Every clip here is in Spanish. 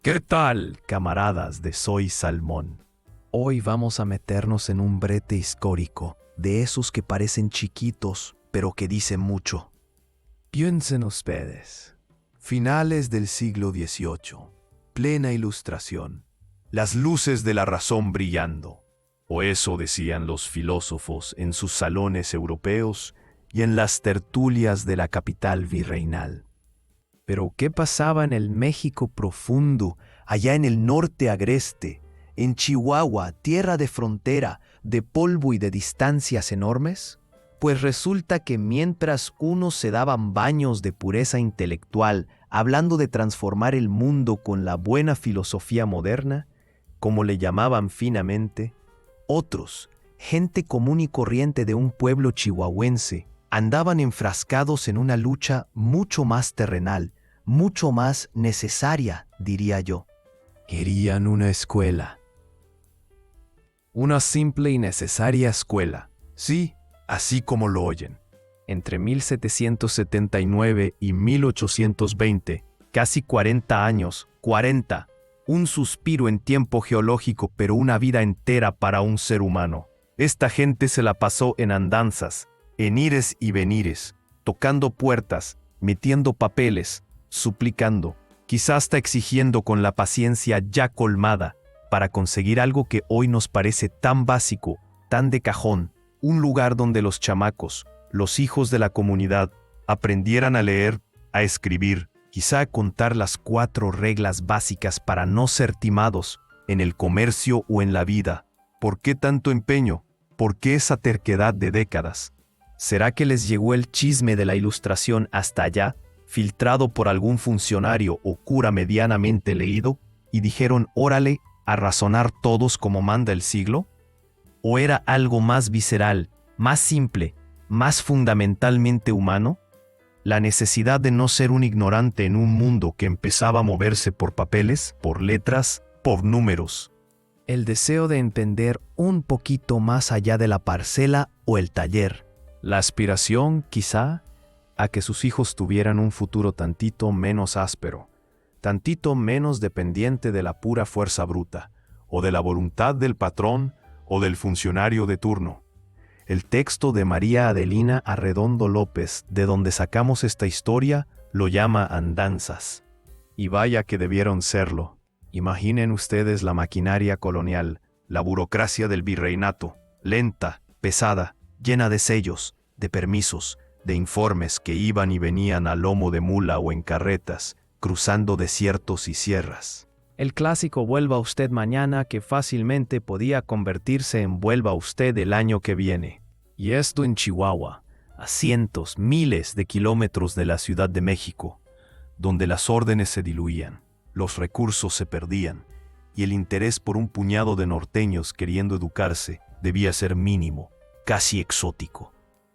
¿Qué tal, camaradas de Soy Salmón? Hoy vamos a meternos en un brete histórico, de esos que parecen chiquitos, pero que dicen mucho. Piensen ustedes, finales del siglo XVIII, plena ilustración, las luces de la razón brillando, o eso decían los filósofos en sus salones europeos y en las tertulias de la capital virreinal. Pero ¿qué pasaba en el México profundo, allá en el norte agreste, en Chihuahua, tierra de frontera, de polvo y de distancias enormes? Pues resulta que mientras unos se daban baños de pureza intelectual, hablando de transformar el mundo con la buena filosofía moderna, como le llamaban finamente, otros, gente común y corriente de un pueblo chihuahuense, andaban enfrascados en una lucha mucho más terrenal, mucho más necesaria, diría yo. Querían una escuela. Una simple y necesaria escuela. Sí, así como lo oyen. Entre 1779 y 1820, casi 40 años, 40, un suspiro en tiempo geológico, pero una vida entera para un ser humano. Esta gente se la pasó en andanzas, en ires y venires, tocando puertas, metiendo papeles, suplicando, quizá hasta exigiendo con la paciencia ya colmada, para conseguir algo que hoy nos parece tan básico, tan de cajón, un lugar donde los chamacos, los hijos de la comunidad, aprendieran a leer, a escribir, quizá a contar las 4 reglas básicas para no ser timados en el comercio o en la vida. ¿Por qué tanto empeño? ¿Por qué esa terquedad de décadas? ¿Será que les llegó el chisme de la Ilustración hasta allá, filtrado por algún funcionario o cura medianamente leído, y dijeron órale a razonar todos como manda el siglo? ¿O era algo más visceral, más simple, más fundamentalmente humano? La necesidad de no ser un ignorante en un mundo que empezaba a moverse por papeles, por letras, por números. El deseo de entender un poquito más allá de la parcela o el taller. La aspiración, quizá, a que sus hijos tuvieran un futuro tantito menos áspero, tantito menos dependiente de la pura fuerza bruta, o de la voluntad del patrón o del funcionario de turno. El texto de María Adelina Arredondo López, de donde sacamos esta historia, lo llama Andanzas. Y vaya que debieron serlo. Imaginen ustedes la maquinaria colonial, la burocracia del virreinato, lenta, pesada, llena de sellos, de permisos, de informes que iban y venían a lomo de mula o en carretas, cruzando desiertos y sierras. El clásico vuelva usted mañana que fácilmente podía convertirse en vuelva usted el año que viene. Y esto en Chihuahua, a cientos, miles de kilómetros de la Ciudad de México, donde las órdenes se diluían, los recursos se perdían, y el interés por un puñado de norteños queriendo educarse debía ser mínimo, casi exótico.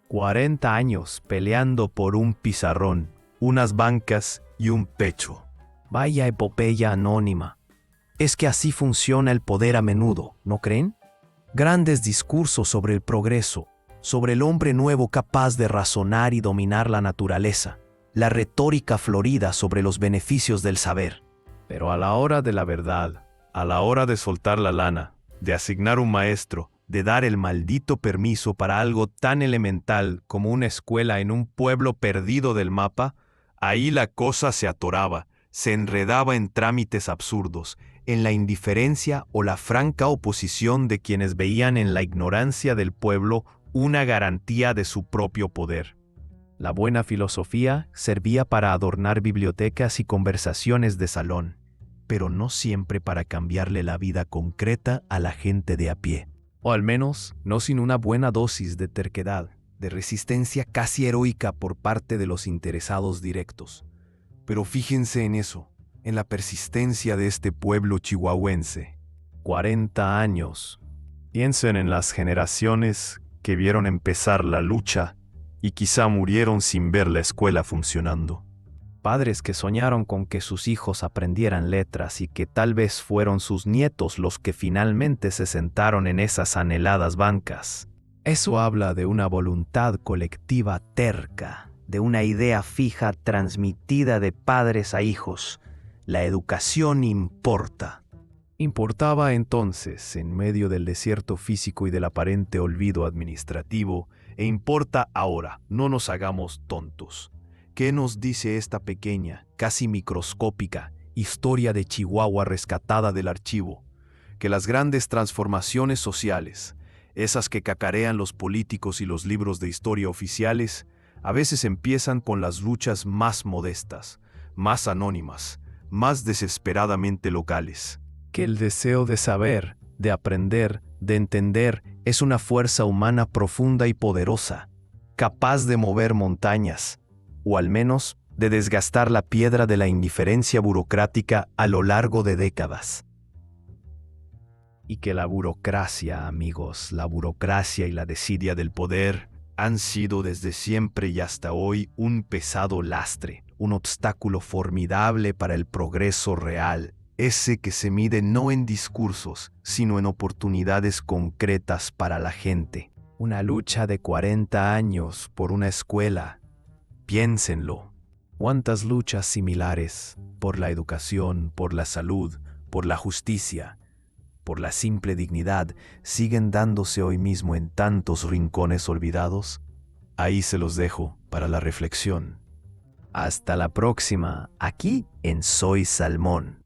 40 años peleando por un pizarrón, unas bancas y un pecho. Vaya epopeya anónima. Es que así funciona el poder a menudo, ¿no creen? Grandes discursos sobre el progreso, sobre el hombre nuevo capaz de razonar y dominar la naturaleza, la retórica florida sobre los beneficios del saber. Pero a la hora de la verdad, a la hora de soltar la lana, de asignar un maestro, de dar el maldito permiso para algo tan elemental como una escuela en un pueblo perdido del mapa, ahí la cosa se atoraba, se enredaba en trámites absurdos, en la indiferencia o la franca oposición de quienes veían en la ignorancia del pueblo una garantía de su propio poder. La buena filosofía servía para adornar bibliotecas y conversaciones de salón, pero no siempre para cambiarle la vida concreta a la gente de a pie. O al menos, no sin una buena dosis de terquedad, de resistencia casi heroica por parte de los interesados directos. Pero fíjense en eso, en la persistencia de este pueblo chihuahuense. 40 años. Piensen en las generaciones que vieron empezar la lucha y quizá murieron sin ver la escuela funcionando. Padres que soñaron con que sus hijos aprendieran letras y que tal vez fueron sus nietos los que finalmente se sentaron en esas anheladas bancas. Eso habla de una voluntad colectiva terca, de una idea fija transmitida de padres a hijos, La educación importa. Importaba entonces, en medio del desierto físico y del aparente olvido administrativo, e importa ahora, no nos hagamos tontos. ¿Qué nos dice esta pequeña, casi microscópica, historia de Chihuahua rescatada del archivo? Que las grandes transformaciones sociales, esas que cacarean los políticos y los libros de historia oficiales, a veces empiezan con las luchas más modestas, más anónimas, más desesperadamente locales. Que el deseo de saber, de aprender, de entender, es una fuerza humana profunda y poderosa, capaz de mover montañas, o al menos de desgastar la piedra de la indiferencia burocrática a lo largo de décadas. Y que la burocracia, amigos, la burocracia y la desidia del poder han sido desde siempre y hasta hoy un pesado lastre, un obstáculo formidable para el progreso real, ese que se mide no en discursos, sino en oportunidades concretas para la gente. Una lucha de 40 años por una escuela. Piénsenlo. ¿Cuántas luchas similares por la educación, por la salud, por la justicia, por la simple dignidad siguen dándose hoy mismo en tantos rincones olvidados? Ahí se los dejo para la reflexión. Hasta la próxima, aquí en Soy Salmón.